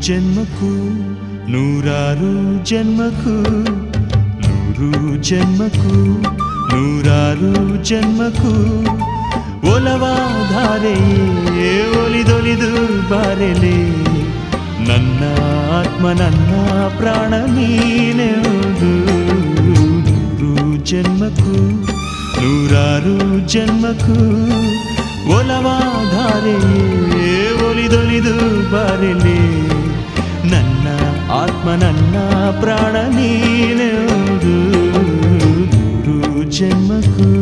ಜನ್ಮಕ್ಕೂ ನೂರಾರು ಜನ್ಮಕ್ಕೂ ನೂರು ಜನ್ಮಕ್ಕೂ ನೂರಾರು ಜನ್ಮಕ್ಕೂ ಒಲವಾಧಾರೆಯೇ ಒಲಿದೊಲಿದು ಬಾರೆಲೆ ನನ್ನ ಆತ್ಮ ನನ್ನ ಪ್ರಾಣ ನೀನೆಂದು ನೂರು ಜನ್ಮಕ್ಕೂ ನೂರಾರು ಜನ್ಮಕ್ಕೂ ಒಲವಾಧಾರೆಯೇ ಒಲಿದೊಲಿದು ಬಾರೆಲೆ ನನ್ನ ಆತ್ಮ ನನ್ನ ಪ್ರಾಣ ನೀನೆಂದು ನೂರು ಜನ್ಮಕ್ಕೂ